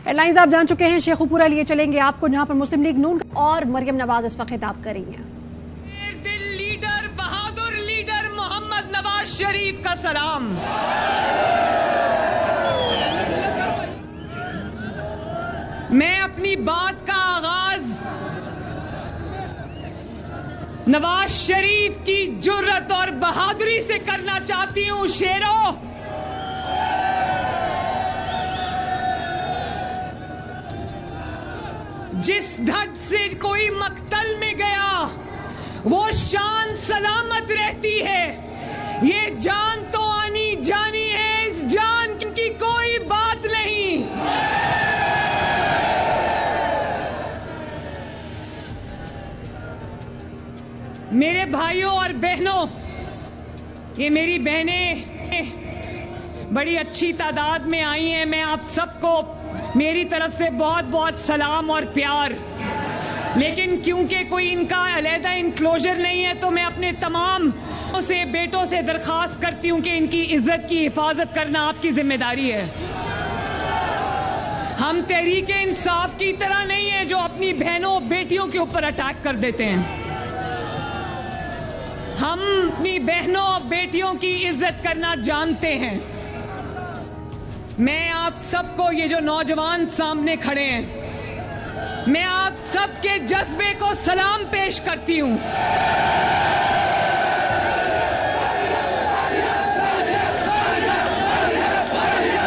Headlines आप जान चुके हैं, शेखुपुरा लिए चलेंगे आपको, जहां पर मुस्लिम लीग नून और मरियम नवाज इस वक्त खिताब करेंगे। दिल लीडर, बहादुर लीडर मोहम्मद नवाज शरीफ का सलाम। मैं अपनी बात का आगाज नवाज शरीफ की जुर्रत और बहादुरी से करना चाहती हूं। शेरों, जिस धड़ से कोई मक्तल में गया वो शान सलामत रहती है। ये जान तो आनी जानी है, इस जान की कोई बात नहीं। मेरे भाइयों और बहनों, ये मेरी बहनें बड़ी अच्छी तादाद में आई हैं। मैं आप सबको मेरी तरफ से बहुत बहुत सलाम और प्यार। लेकिन क्योंकि कोई इनका अलहदा इंक्लोजर नहीं है, तो मैं अपने तमाम बेटों से दरख्वास्त करती हूं कि इनकी इज्जत की हिफाजत करना आपकी जिम्मेदारी है। हम तहरीके इंसाफ की तरह नहीं है जो अपनी बहनों बेटियों के ऊपर अटैक कर देते हैं। हम अपनी बहनों और बेटियों की इज्जत करना जानते हैं। मैं आप सबको, ये जो नौजवान सामने खड़े हैं, मैं आप सबके जज्बे को सलाम पेश करती हूं।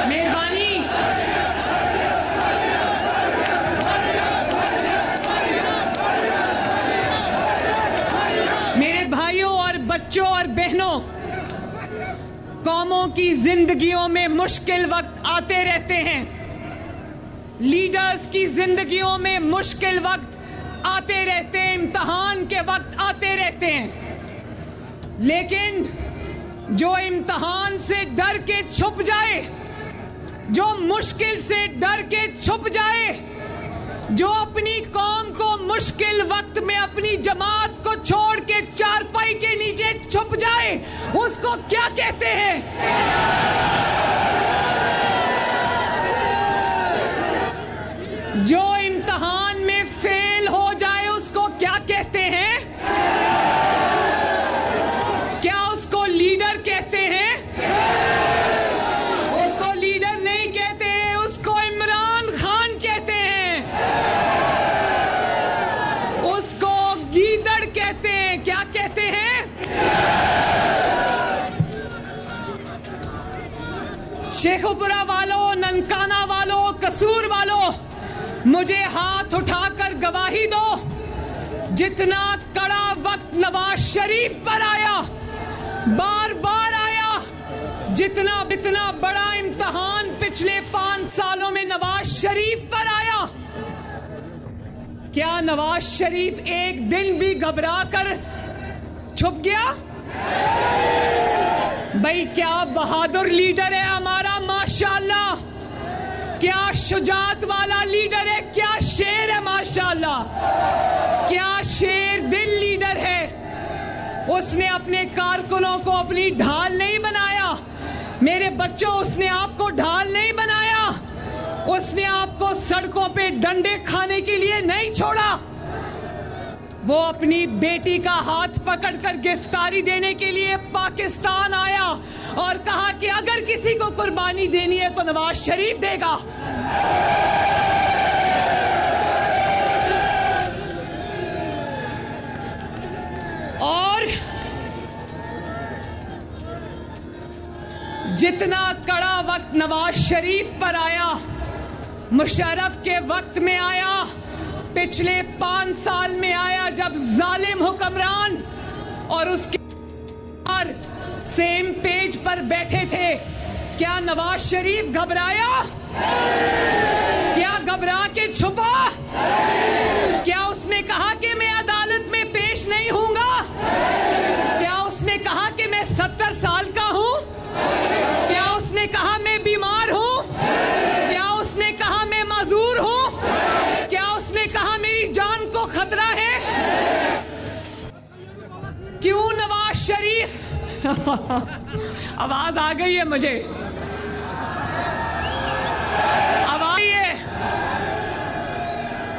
मेहरबानी, मेरे भाइयों और बच्चों और बहनों, कौमों की जिंदगियों में मुश्किल वक्त आते रहते हैं। लीडर्स की जिंदगियों में मुश्किल वक्त आते रहते हैं, इम्तिहान के वक्त आते रहते हैं। लेकिन जो इम्तिहान से डर के छुप जाए, जो मुश्किल से डर के छुप जाए, जो अपनी कौम को मुश्किल वक्त में अपनी जमात को छोड़ के चारपाई के नीचे छुप जाए, उसको क्या कहते हैं? जो इम्तिहान में फेल हो जाए उसको क्या कहते हैं? क्या उसको लीडर कहते हैं? उसको लीडर नहीं कहते हैं, उसको इमरान खान कहते हैं, उसको गीदड़ कहते हैं। क्या कहते हैं? शेखुपुरा वालों, ननकाना वालों, कसूर वालों, मुझे हाथ उठाकर गवाही दो, जितना कड़ा वक्त नवाज शरीफ पर आया, बार बार आया, जितना बड़ा इम्तिहान पिछले 5 सालों में नवाज शरीफ पर आया, क्या नवाज शरीफ एक दिन भी घबरा कर छुप गया? भाई, क्या बहादुर लीडर है हमारा, माशाअल्लाह। क्या शुजात वाला लीडर है, क्या शेर है, माशाअल्लाह। क्या शेर दिल लीडर है। उसने अपने कारकुनों को अपनी ढाल नहीं बनाया। मेरे बच्चों, उसने आपको ढाल नहीं बनाया। उसने आपको सड़कों पे डंडे खाने के लिए नहीं छोड़ा। वो अपनी बेटी का हाथ पकड़कर गिरफ्तारी देने के लिए पाकिस्तान आया और कहा कि अगर किसी को कुर्बानी देनी है तो नवाज शरीफ देगा। और जितना कड़ा वक्त नवाज शरीफ पर आया, मुशर्रफ के वक्त में आया, पिछले 5 साल में आया, जब जालिम हुक्मरान और उसके सेम पेज पर बैठे थे। क्या नवाज शरीफ घबराया? क्या घबरा के छुपा? क्या उसने कहा कि मैं अदालत में पेश नहीं होऊंगा? क्या उसने कहा कि मैं 70 साल का हूं? क्या उसने कहा मैं बीमार हूं? क्या उसने कहा मैं माजूर हूं? क्या उसने कहा मेरी जान को खतरा है? क्यों नवाज शरीफ आवाज आ गई है मुझे, अब आई है।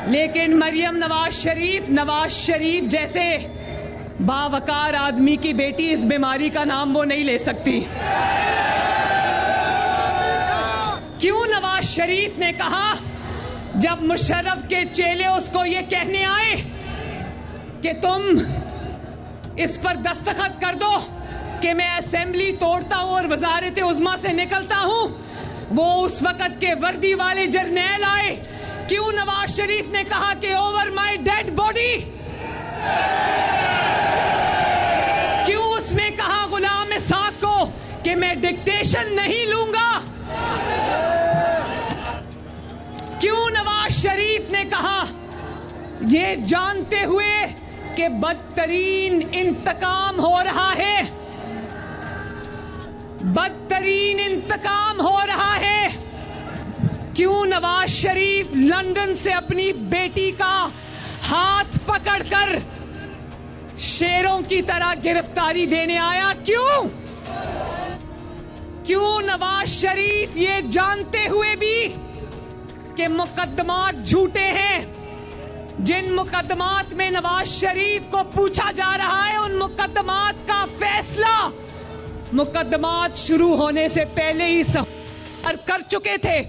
लेकिन मरियम नवाज शरीफ जैसे बावकार आदमी की बेटी इस बीमारी का नाम वो नहीं ले सकती। क्यों नवाज शरीफ ने कहा जब मुशर्रफ के चेले उसको ये कहने आए कि तुम इस पर दस्तखत कर दो कि मैं असेंबली तोड़ता हूं और वजारत उज़्मा से निकलता हूं, वो उस वक्त के वर्दी वाले जर्नैल आए। क्यों नवाज शरीफ ने कहा कि ओवर माय डेड बॉडी? क्यों उसने कहा गुलाम इसाक को कि मैं डिक्टेशन नहीं लूंगा? क्यों नवाज शरीफ ने कहा ये जानते हुए कि बदतरीन इंतकाम हो रहा है, बदतरीन इंतकाम हो रहा है? क्यों नवाज शरीफ लंदन से अपनी बेटी का हाथ पकड़कर शेरों की तरह गिरफ्तारी देने आया? क्यों नवाज शरीफ ये जानते हुए भी कि मुकदमात झूठे हैं, जिन मुकदमात में नवाज शरीफ को पूछा जा रहा है उन मुकदमात का फैसला मुकदमात शुरू होने से पहले ही कर चुके थे?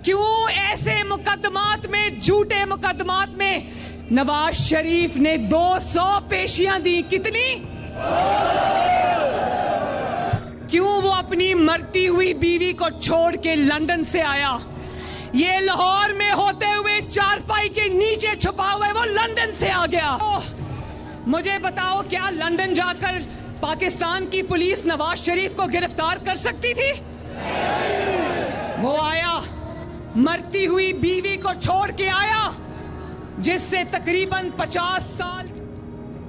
क्यों ऐसे मुकदमात में, झूठे मुकदमात में नवाज शरीफ ने 200 पेशियां दी? कितनी? क्यों वो अपनी मरती हुई बीवी को छोड़ के लंदन से आया? ये लाहौर में होते हुए चारपाई के नीचे छुपा हुआ है, वो लंदन से आ गया। मुझे बताओ, क्या लंदन जाकर पाकिस्तान की पुलिस नवाज शरीफ को गिरफ्तार कर सकती थी? वो आया, मरती हुई बीवी को छोड़ के आया, जिससे तकरीबन 50 साल।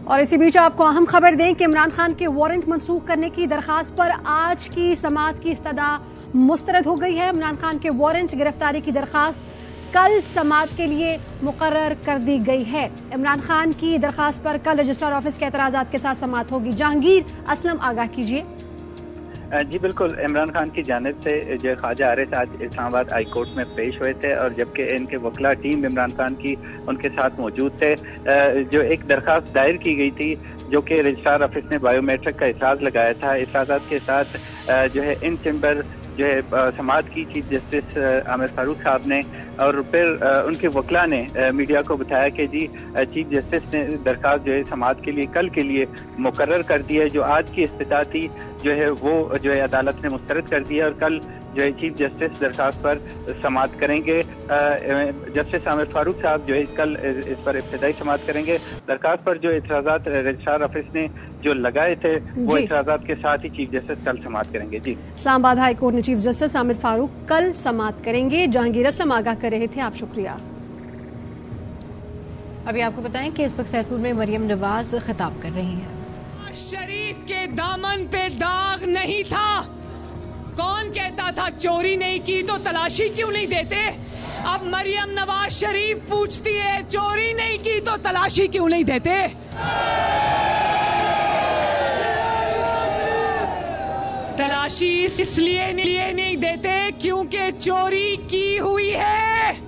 और इसी बीच आपको अहम खबर दें कि इमरान खान के वारंट मंसूख करने की दरखास्त पर आज की समाअत की इस्तदा मुस्तरद हो गई है। इमरान खान के वारंट गिरफ्तारी की दरखास्त कल समाअत के लिए मुकर्रर कर दी गई है। इमरान खान की दरखास्त पर कल रजिस्ट्रार ऑफिस के एतराज़ात के साथ समाअत होगी। जहांगीर असलम आगाह कीजिए। जी बिल्कुल, इमरान खान की जानिब से जो ख्वाजा आरिफ आज इस्लामाबाद हाई कोर्ट में पेश हुए थे और जबकि इनके वकला टीम इमरान खान की उनके साथ मौजूद थे। जो एक दरखास्त दायर की गई थी जो कि रजिस्ट्रार ऑफिस ने बायोमेट्रिक का एतराज़ लगाया था, एतराज़ात के साथ जो है इन चैम्बर जो है समाअत की चीफ जस्टिस आमिर फारूक साहब ने और फिर उनके वकला ने मीडिया को बताया कि जी चीफ जस्टिस ने दरखास्त जो है समाअत के लिए कल के लिए मुकर्रर कर दी है। जो आज की इस्तिदा थी जो है वो जो है अदालत ने मुस्तरद कर दी है और कल जो है चीफ जस्टिस दरखास्त पर समाअत करेंगे। जस्टिस आमिर फारूक साहब जो है कल इस पर इब्तिदाई समाअत करेंगे। दरखास्त पर जो एतराज़ात रजिस्ट्रार ऑफिस ने जो लगाए थे वो एतराज़ात के साथ ही चीफ जस्टिस कल समाअत करेंगे। जी, इस्लामाबाद हाई कोर्ट ने चीफ जस्टिस आमिर फारूक कल समाअत करेंगे। जहांगीर असलम आगाह कर रहे थे, आप शुक्रिया। अभी आपको बताएं कि इस वक्त सैदपुर में मरियम नवाज खिताब कर रही हैं। शरीफ के दामन पे दाग नहीं था। कौन कहता था चोरी नहीं की तो तलाशी क्यों नहीं देते? अब मरियम नवाज शरीफ पूछती है चोरी नहीं की तो तलाशी क्यों नहीं देते? तलाशी इसलिए नहीं देते क्योंकि चोरी की हुई है।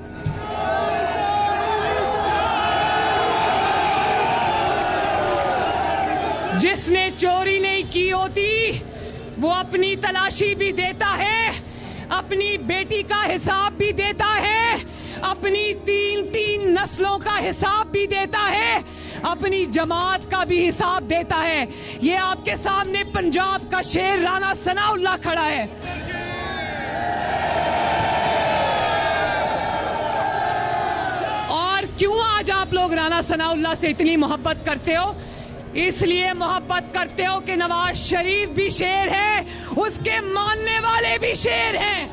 जिसने चोरी नहीं की होती वो अपनी तलाशी भी देता है, अपनी बेटी का हिसाब भी देता है, अपनी 3 नस्लों का हिसाब भी देता है, अपनी जमात का भी हिसाब देता है। ये आपके सामने पंजाब का शेर राणा सनाउल्लाह खड़ा है। और क्यों आज आप लोग राणा सनाउल्लाह से इतनी मोहब्बत करते हो? इसलिए मोहब्बत करते हो कि नवाज शरीफ भी शेर है, उसके मानने वाले भी शेर हैं।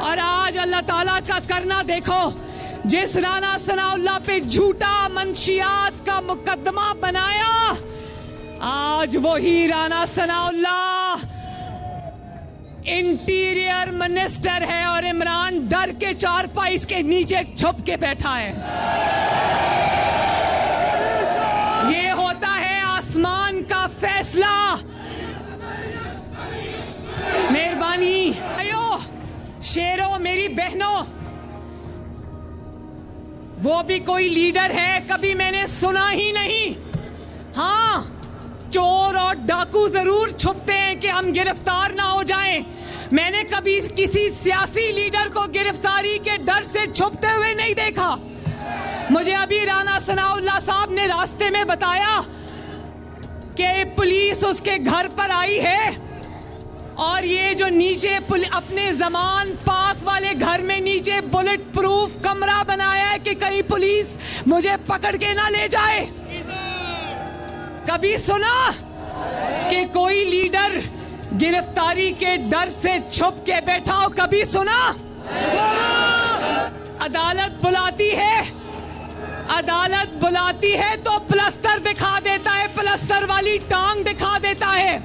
और आज अल्लाह ताला का करना देखो, जिस राणा सनाउल्लाह पे झूठा मंशियात का मुकदमा बनाया, आज वही राणा सनाउल्लाह इंटीरियर मिनिस्टर है और इमरान डर के चारपाई के नीचे छुप के बैठा है। ये होता है आसमान का फैसला। मेहरबानी आयो शेरों, मेरी बहनों, वो भी कोई लीडर है कभी मैंने सुना ही नहीं। हाँ, चोर और डाकू जरूर छुपते हैं कि हम गिरफ्तार ना हो जाएं। मैंने कभी किसी सियासी लीडर को गिरफ्तारी के डर से छुपते हुए नहीं देखा। मुझे अभी राना सनाउल्लाह साहब ने रास्ते में बताया कि पुलिस उसके घर पर आई है और ये जो नीचे अपने जमान पाक वाले घर में नीचे बुलेट प्रूफ कमरा बनाया है कि कहीं पुलिस मुझे पकड़ के ना ले जाए। कभी सुना कि कोई लीडर गिरफ्तारी के डर से छुप के बैठा हो? कभी सुना? अदालत बुलाती है, अदालत बुलाती है तो प्लास्टर दिखा देता है, प्लास्टर वाली टांग दिखा देता है।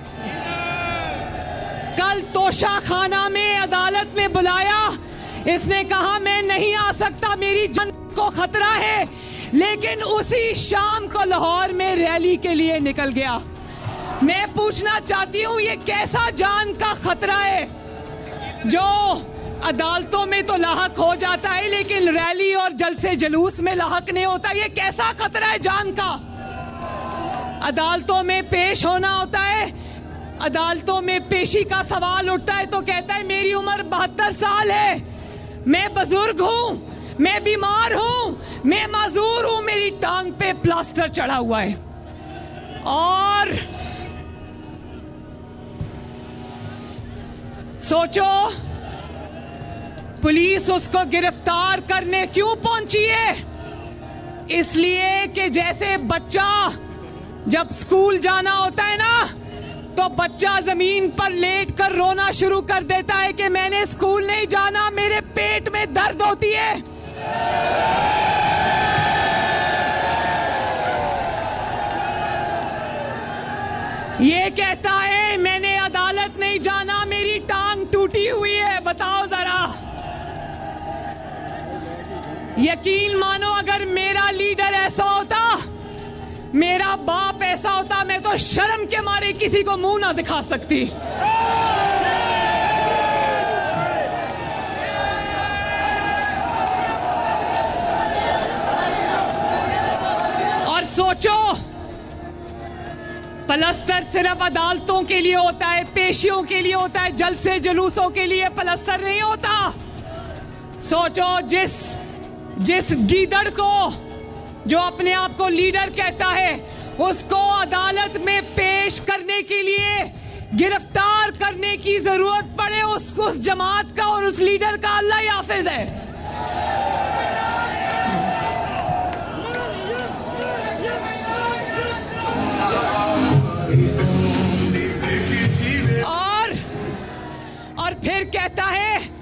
कल तोशा खाना में अदालत ने बुलाया, इसने कहा मैं नहीं आ सकता, मेरी जान को खतरा है, लेकिन उसी शाम को लाहौर में रैली के लिए निकल गया। मैं पूछना चाहती हूँ ये कैसा जान का खतरा है जो अदालतों में तो लाहक हो जाता है लेकिन रैली और जलसे जुलूस में लाहक नहीं होता? ये कैसा खतरा है जान का? अदालतों में पेश होना होता है, अदालतों में पेशी का सवाल उठता है तो कहता है मेरी उम्र 72 साल है, मैं बुजुर्ग हूँ, मैं बीमार हूँ, मैं माजूर हूँ, मेरी टांग पे प्लास्टर चढ़ा हुआ है। और सोचो पुलिस उसको गिरफ्तार करने क्यों पहुंची है? इसलिए कि जैसे बच्चा जब स्कूल जाना होता है ना तो बच्चा जमीन पर लेट कर रोना शुरू कर देता है कि मैंने स्कूल नहीं जाना, मेरे पेट में दर्द होती है। ये कहता है मैंने अदालत नहीं जाना, मेरी टांग टूटी हुई है। बताओ जरा, यकीन मानो अगर मेरा लीडर ऐसा होता, मेरा बाप ऐसा होता, मैं तो शर्म के मारे किसी को मुंह ना दिखा सकती। और सोचो प्लास्टर सिर्फ अदालतों के लिए होता है, पेशियों के लिए होता है, जलसे जुलूसों के लिए प्लास्टर नहीं होता। सोचो जिस गीदड़ को जो अपने आप को लीडर कहता है उसको अदालत में पेश करने के लिए गिरफ्तार करने की जरूरत पड़े, उस जमात का और उस लीडर का अल्लाह ही हाफिज है। और फिर कहता है,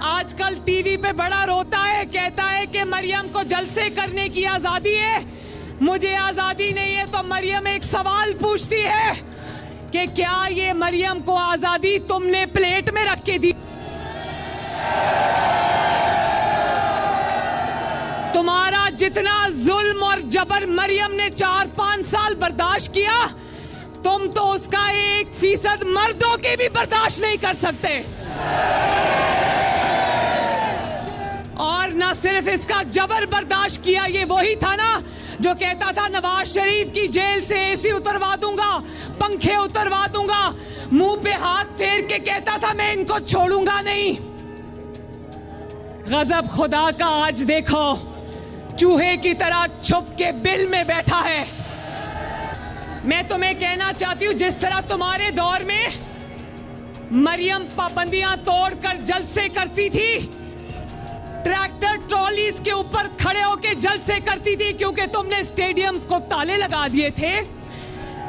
आजकल टीवी पे बड़ा रोता है, कहता है कि मरियम को जलसे करने की आजादी है, मुझे आजादी नहीं है। तो मरियम एक सवाल पूछती है कि क्या ये मरियम को आजादी तुमने प्लेट में रख के दी? तुम्हारा जितना जुल्म और जबर मरियम ने 4-5 साल बर्दाश्त किया, तुम तो उसका 1% मर्दों के भी बर्दाश्त नहीं कर सकते। और ना सिर्फ इसका जबर बर्दाश्त किया, ये वही था ना जो कहता था नवाज शरीफ की जेल से एसी उतरवा दूंगा, पंखे उतरवा दूंगा, मुंह पे हाथ फेर के कहता था मैं इनको छोड़ूंगा नहीं। गजब खुदा का आज देखो, चूहे की तरह छुप के बिल में बैठा है। मैं तुम्हें कहना चाहती हूं, जिस तरह तुम्हारे दौर में मरियम पाबंदियां तोड़कर जलसे करती थी, ट्रैक्टर ट्रॉलीज के ऊपर खड़े होकर जलसे करती थी क्योंकि तुमने स्टेडियम्स को ताले लगा दिए थे,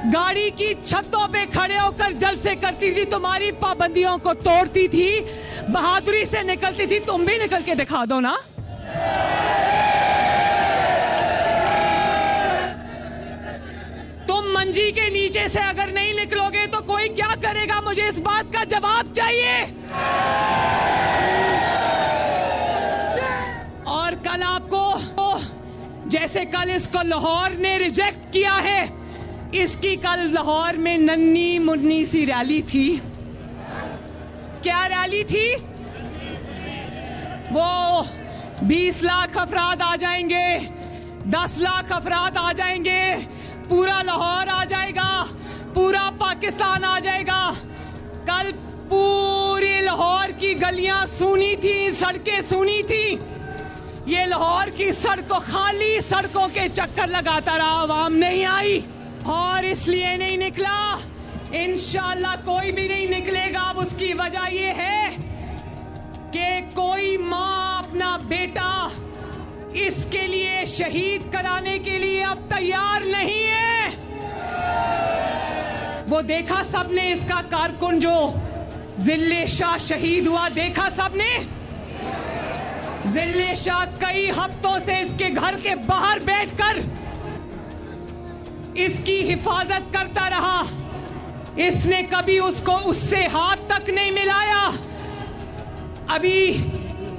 गाड़ी की छतों पे खड़े होकर जलसे करती थी, तुम्हारी पाबंदियों को तोड़ती थी, बहादुरी से निकलती थी। तुम भी निकल के दिखा दो ना। तुम मंजी के नीचे से अगर नहीं निकलोगे तो कोई क्या करेगा? मुझे इस बात का जवाब चाहिए। और कल आपको, जैसे कल इसको लाहौर ने रिजेक्ट किया है, इसकी कल लाहौर में नन्ही मुन्नी सी रैली थी। क्या रैली थी? वो 20 लाख अफराद आ जाएंगे, 10 लाख अफराद आ जाएंगे, पूरा लाहौर आ जाएगा, पूरा पाकिस्तान आ जाएगा। कल पूरी लाहौर की गलियां सूनी थी, सड़कें सूनी थी। ये लाहौर की सड़कों, खाली सड़कों के चक्कर लगाता रहा, आवाम नहीं आई और इसलिए नहीं निकला। इंशाअल्लाह कोई भी नहीं निकलेगा। अब उसकी वजह ये है कि कोई माँ अपना बेटा इसके लिए शहीद कराने के लिए अब तैयार नहीं है। वो देखा सबने, इसका कारकुन जो जिल्ले शाह शहीद हुआ, देखा सबने। जिल्ले शाह कई हफ्तों से इसके घर के बाहर बैठकर इसकी हिफाजत करता रहा। इसने कभी उसको उससे हाथ तक नहीं मिलाया। अभी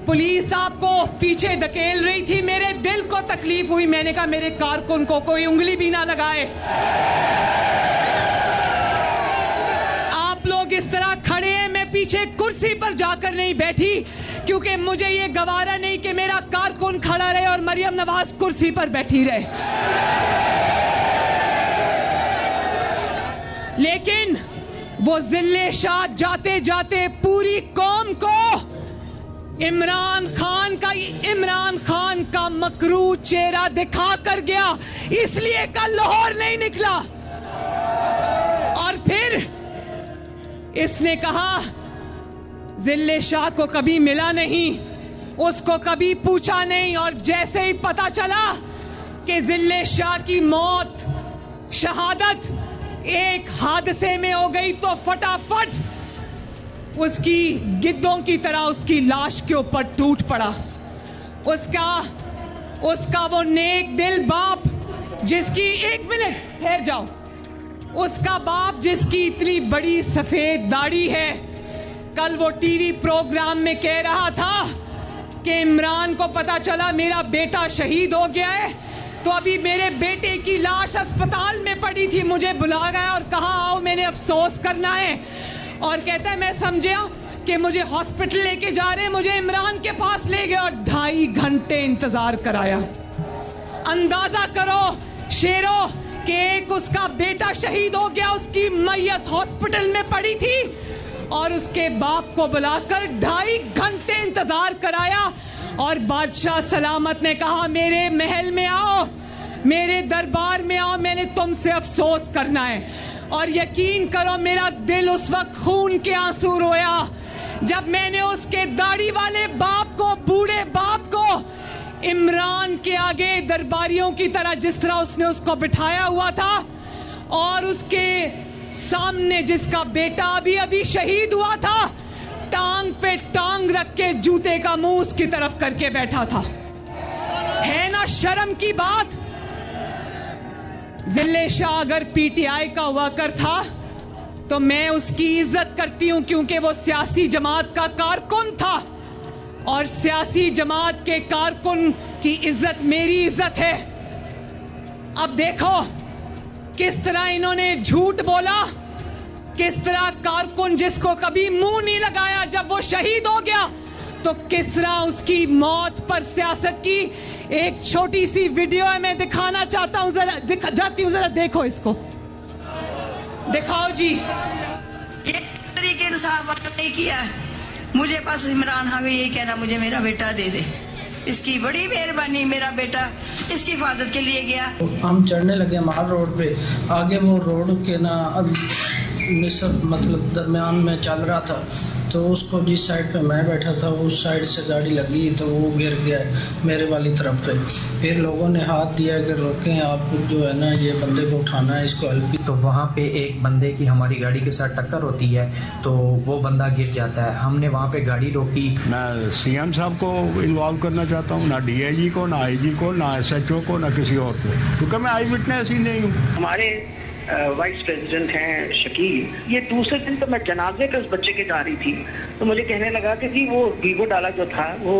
पुलिस आपको पीछे धकेल रही थी, मेरे दिल को तकलीफ हुई। मैंने कहा मेरे कारकुन को कोई उंगली भी ना लगाए। आप लोग इस तरह खड़े हैं, मैं पीछे कुर्सी पर जाकर नहीं बैठी क्योंकि मुझे ये गवारा नहीं कि मेरा कारकुन खड़ा रहे और मरियम नवाज कुर्सी पर बैठी रहे। लेकिन वो जिले शाह जाते जाते पूरी कौम को इमरान खान का मकरू चेहरा दिखा कर गया, इसलिए कल लाहौर नहीं निकला। और फिर इसने कहा जिले शाह को कभी मिला नहीं, उसको कभी पूछा नहीं। और जैसे ही पता चला कि जिले शाह की मौत, शहादत एक हादसे में हो गई, तो फटाफट उसकी गिद्धों की तरह उसकी लाश के ऊपर टूट पड़ा। उसका वो नेक दिल बाप जिसकी, एक मिनट ठहर जाओ, उसका बाप जिसकी इतनी बड़ी सफेद दाढ़ी है, कल वो टीवी प्रोग्राम में कह रहा था कि इमरान को पता चला मेरा बेटा शहीद हो गया है, तो अभी मेरे बेटे की लाश अस्पताल में पड़ी थी, मुझे बुला गया और कहा आओ मैंने अफसोस करना है। और कहता है मैं समझा कि मुझे हॉस्पिटल लेके जा रहे हैं, मुझे इमरान के पास ले गए और 2.5 घंटे इंतजार कराया। अंदाजा करो शेरों कि एक उसका बेटा शहीद हो गया, उसकी मैयत हॉस्पिटल में पड़ी थी और उसके बाप को बुलाकर 2.5 घंटे इंतजार कराया। और बादशाह सलामत ने कहा मेरे महल में आओ, मेरे दरबार में आओ, मैंने तुमसे अफसोस करना है। और यकीन करो मेरा दिल उस वक्त खून के आंसू रोया जब मैंने उसके दाढ़ी वाले बाप को, बूढ़े बाप को इमरान के आगे दरबारियों की तरह जिस तरह उसने उसको बिठाया हुआ था और उसके सामने जिसका बेटा अभी अभी शहीद हुआ था, टांग पे टांग रख के जूते का मुंह उसकी तरफ करके बैठा था। है ना शर्म की बात। जिले शाह अगर पीटीआई का वर्कर था तो मैं उसकी इज्जत करती हूं क्योंकि वो सियासी जमात का कारकुन था और सियासी जमात के कारकुन की इज्जत मेरी इज्जत है। अब देखो किस तरह इन्होंने झूठ बोला, किस तरह कारकुन जिसको कभी मुंह नहीं लगाया जब वो शहीद हो गया, तो किस तरह उसकी मौत पर सियासत की। एक छोटी सी वीडियो है, मैं दिखाना चाहता हूं, जरा देखो इसको, दिखाओ जी। ये तरीके इंसाफ नहीं किया, मुझे पास इमरान खान को यही कहना मुझे मेरा बेटा दे दे, इसकी बड़ी मेहरबानी, मेरा बेटा इसकी हिफाजत के लिए गया। हम चढ़ने लगे माल रोड पे, आगे वो रोड के ना अब निसब मतलब दरमियान में चल रहा था, तो उसको जिस साइड पे मैं बैठा था उस साइड से गाड़ी लगी तो वो गिर गया मेरे वाली तरफ पे। फिर लोगों ने हाथ दिया कि रोकें, आप जो है ना ये बंदे को उठाना है, इसको हेल्प की। तो वहाँ पे एक बंदे की हमारी गाड़ी के साथ टक्कर होती है तो वो बंदा गिर जाता है। हमने वहाँ पे गाड़ी रोकी। मैं सीएम साहब को इन्वॉल्व करना चाहता हूँ, ना डीआईजी को, ना आईजी को, ना एसएचओ को, ना किसी और को, क्योंकि मैं आई विटनेस ही नहीं हूँ। हमारे वाइस प्रेसिडेंट हैं शकील, ये दूसरे दिन तो मैं जनाजे पे उस बच्चे के जा रही थी तो मुझे कहने लगा कि जी वो वीवो डाला जो था वो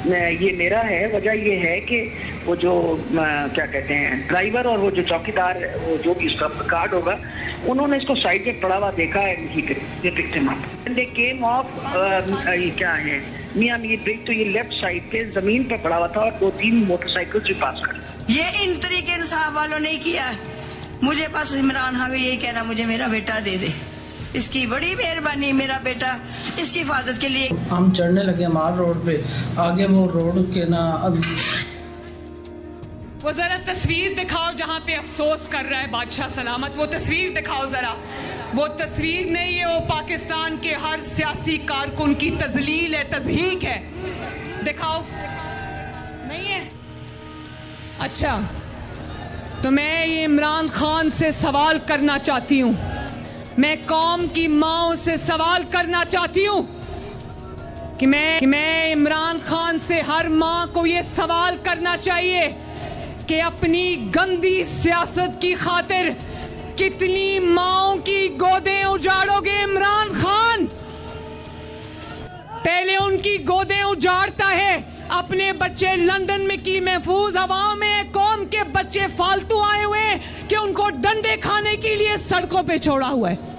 ये मेरा है। वजह ये है कि वो जो क्या कहते हैं ड्राइवर और वो जो चौकीदार, वो जो भी उसका कार्ड होगा, उन्होंने इसको साइड में पड़ा हुआ देखा है, ये पिक्चर में दे केम ऑफ क्या है मियाँ ये ब्रेक तो ये लेफ्ट साइड पे जमीन पे पड़ा हुआ था और 2-3 मोटरसाइकिल भी पास कर। ये इन तरीके इंसाफ वालों ने किया है। मुझे पास इमरान खान को यही कहना मुझे मेरा बेटा दे दे, इसकी बड़ी मेहरबानी, मेरा बेटा इसकी हिफाजत के लिए। हम चढ़ने लगे माल रोड पे, आगे वो रोड के ना वो जरा तस्वीर दिखाओ जहां पे अफसोस कर रहा है बादशाह सलामत, वो तस्वीर दिखाओ जरा। वो तस्वीर नहीं है, वो पाकिस्तान के हर सियासी कारकुन की तजलील है, तज़हीक है। दिखाओ, नहीं है? अच्छा, तो मैं ये इमरान खान से सवाल करना चाहती हूँ, मैं कौम की माओं से सवाल करना चाहती हूँ कि मैं इमरान खान से हर माँ को ये सवाल करना चाहिए कि अपनी गंदी सियासत की खातिर कितनी माओं की गोदें उजाड़ोगे इमरान खान? पहले उनकी गोदें उजाड़ता है, अपने बच्चे लंदन में की महफूज हवाओं में, कौम के बच्चे फालतू आए हुए हैं कि उनको डंडे खाने के लिए सड़कों पे छोड़ा हुआ है।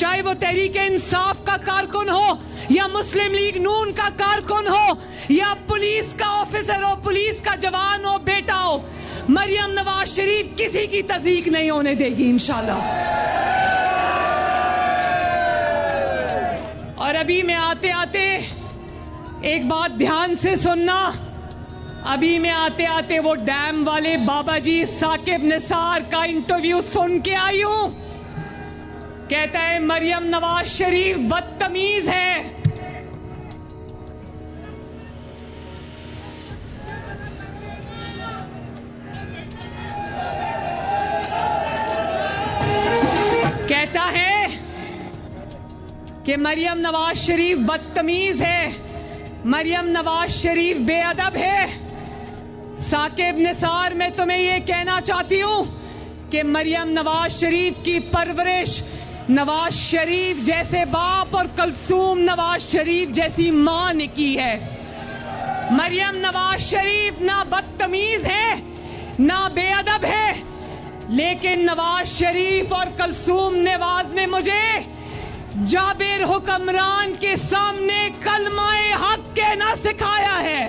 चाहे वो तहरीक इंसाफ का कारकुन हो या मुस्लिम लीग नून का कारकुन हो या पुलिस का ऑफिसर हो, पुलिस का जवान हो, बेटा हो, मरियम नवाज शरीफ किसी की तज़हीक नहीं होने देगी इंशाल्लाह। और अभी मैं आते आते एक बात ध्यान से सुनना, अभी मैं आते आते वो डैम वाले बाबा जी साकिब निसार का इंटरव्यू सुन के आई हूं। कहता है मरियम नवाज शरीफ बदतमीज है। कहता है कि मरियम नवाज शरीफ बदतमीज है, मरियम नवाज शरीफ बेअदब है। साकिब निसार, मैं तुम्हें यह कहना चाहती हूं कि मरियम नवाज शरीफ की परवरिश नवाज शरीफ जैसे बाप और कुलसूम नवाज शरीफ जैसी मां ने की है। मरियम नवाज शरीफ ना बदतमीज है ना बेअदब है, लेकिन नवाज शरीफ और कुलसूम नवाज ने मुझे जाबिर हुक्मरान के सामने कलमाए हक कहना सिखाया है।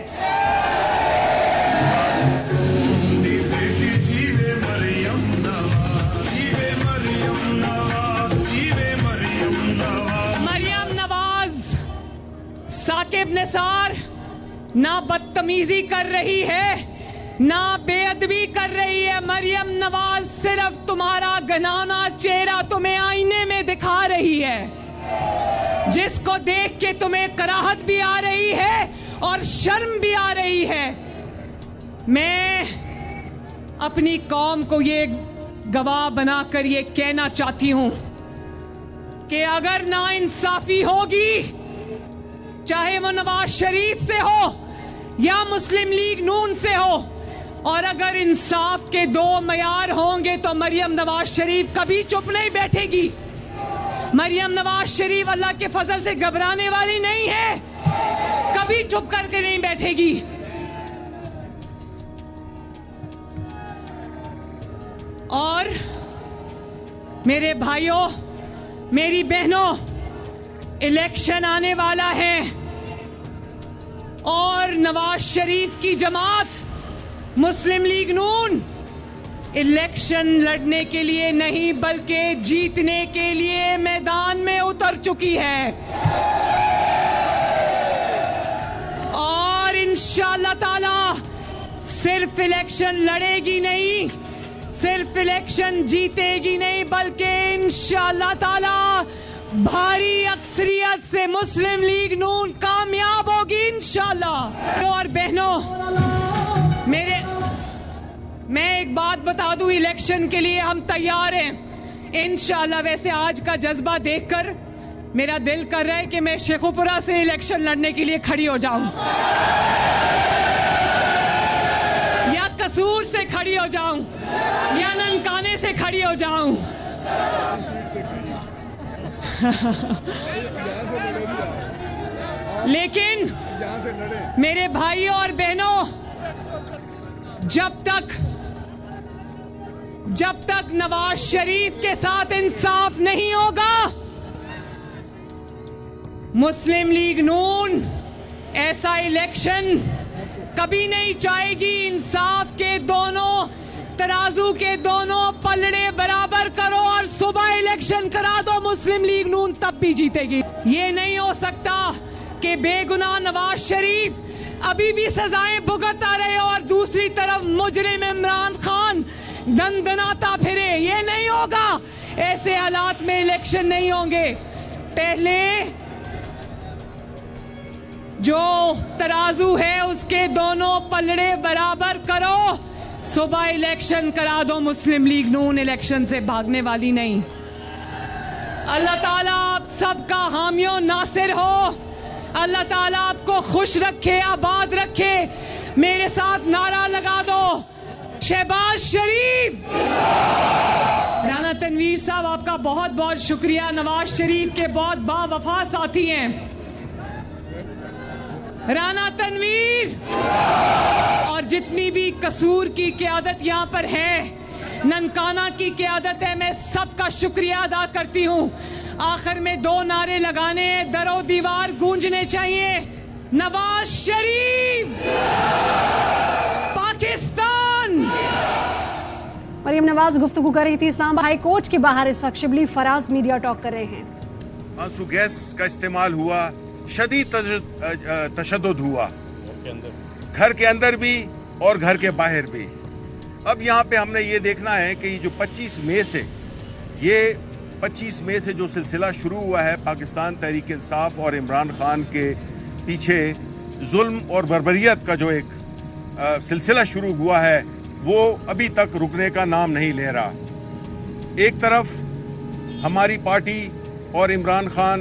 मरियम नवाज, साकिब निसार ना बदतमीजी कर रही है ना बेअदबी कर रही है। मरियम नवाज सिर्फ तुम्हारा घिनौना चेहरा तुम्हें आईने में दिखा रही है, जिसको देख के तुम्हें कराहत भी आ रही है और शर्म भी आ रही है। मैं अपनी कौम को ये गवाह बनाकर ये कहना चाहती हूं कि अगर नाइंसाफी होगी, चाहे वो नवाज शरीफ से हो या मुस्लिम लीग नून से हो, और अगर इंसाफ के दो मयार होंगे तो मरियम नवाज शरीफ कभी चुप नहीं बैठेगी। मरियम नवाज शरीफ अल्लाह के फजल से घबराने वाली नहीं है, कभी चुप करके नहीं बैठेगी। और मेरे भाइयों, मेरी बहनों, इलेक्शन आने वाला है और नवाज शरीफ की जमात मुस्लिम लीग नून इलेक्शन लड़ने के लिए नहीं बल्कि जीतने के लिए मैदान में उतर चुकी है। और इंशाअल्लाह ताला सिर्फ इलेक्शन लड़ेगी नहीं, सिर्फ इलेक्शन जीतेगी नहीं, बल्कि इंशाअल्लाह ताला भारी अक्सरियत से मुस्लिम लीग नून कामयाब होगी इंशाअल्लाह। तो और बहनों, मैं एक बात बता दूं, इलेक्शन के लिए हम तैयार हैं इंशाअल्लाह। वैसे आज का जज्बा देखकर मेरा दिल कर रहा है कि मैं शेखुपुरा से इलेक्शन लड़ने के लिए खड़ी हो जाऊं या कसूर से खड़ी हो जाऊं या ननकाने से खड़ी हो जाऊं। लेकिन मेरे भाइयों और बहनों, जब तक नवाज शरीफ के साथ इंसाफ नहीं होगा, मुस्लिम लीग नून ऐसा इलेक्शन कभी नहीं चाहेगी। इंसाफ के दोनों तराजू के दोनों पलड़े बराबर करो और सुबह इलेक्शन करा दो, मुस्लिम लीग नून तब भी जीतेगी। ये नहीं हो सकता कि बेगुनाह नवाज शरीफ अभी भी सजाएं भुगतता रहे और दूसरी तरफ मुजरिम इमरान खान दंदनाता फिरे। ये नहीं होगा। ऐसे हालात में इलेक्शन नहीं होंगे। पहले जो तराजू है उसके दोनों पलड़े बराबर करो, सुबह इलेक्शन करा दो। मुस्लिम लीग नून इलेक्शन से भागने वाली नहीं। अल्लाह ताला आप सबका हामियों नासिर हो। अल्लाह ताला आपको खुश रखे, आबाद रखे। मेरे साथ नारा लगा दो, शहबाज शरीफ। राना तनवीर साहब आपका बहुत बहुत शुक्रिया। नवाज शरीफ के बहुत बावफा साथी हैं राना तनवीर, और जितनी भी कसूर की क़यादत यहाँ पर है, ननकाना की क़यादत है, मैं सबका शुक्रिया अदा करती हूँ। आखिर में 2 नारे लगाने, दरो दीवार गूंजने चाहिए। नवाज शरीफ, पाकिस्तान। मरियम नवाज गुफ्तगू कर रही थी इस्लामाबाद हाई कोर्ट के बाहर। इस वक्त शिबली फराज मीडिया टॉक कर रहे हैं। आंसू गैस का इस्तेमाल हुआ, शदीद तशद्दुद हुआ, घर के अंदर भी और घर के बाहर भी। अब यहाँ पे हमने ये देखना है कि जो 25 मई से जो सिलसिला शुरू हुआ है पाकिस्तान तहरीक इंसाफ और इमरान खान के पीछे जुल्म और बर्बरियत का जो एक सिलसिला शुरू हुआ है, वो अभी तक रुकने का नाम नहीं ले रहा। एक तरफ हमारी पार्टी और इमरान खान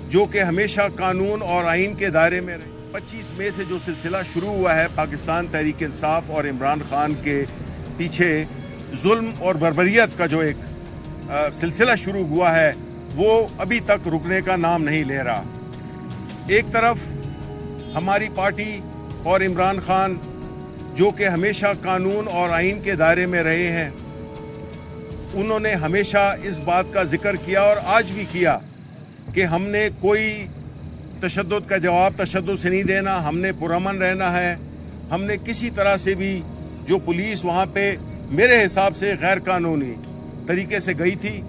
जो कि हमेशा कानून और आइन के दायरे में रहे। 25 मई से जो सिलसिला शुरू हुआ है पाकिस्तान तहरीक इंसाफ और इमरान खान के पीछे जुल्म और बर्बरियत का जो एक सिलसिला शुरू हुआ है, वो अभी तक रुकने का नाम नहीं ले रहा। एक तरफ हमारी पार्टी और इमरान खान जो कि हमेशा कानून और आइन के दायरे में रहे हैं, उन्होंने हमेशा इस बात का जिक्र किया और आज भी किया कि हमने कोई तशद्दुद का जवाब तशद्दुद से नहीं देना, हमने पुरअमन रहना है। हमने किसी तरह से भी जो पुलिस वहाँ पे मेरे हिसाब से गैर कानूनी तरीके से गई थी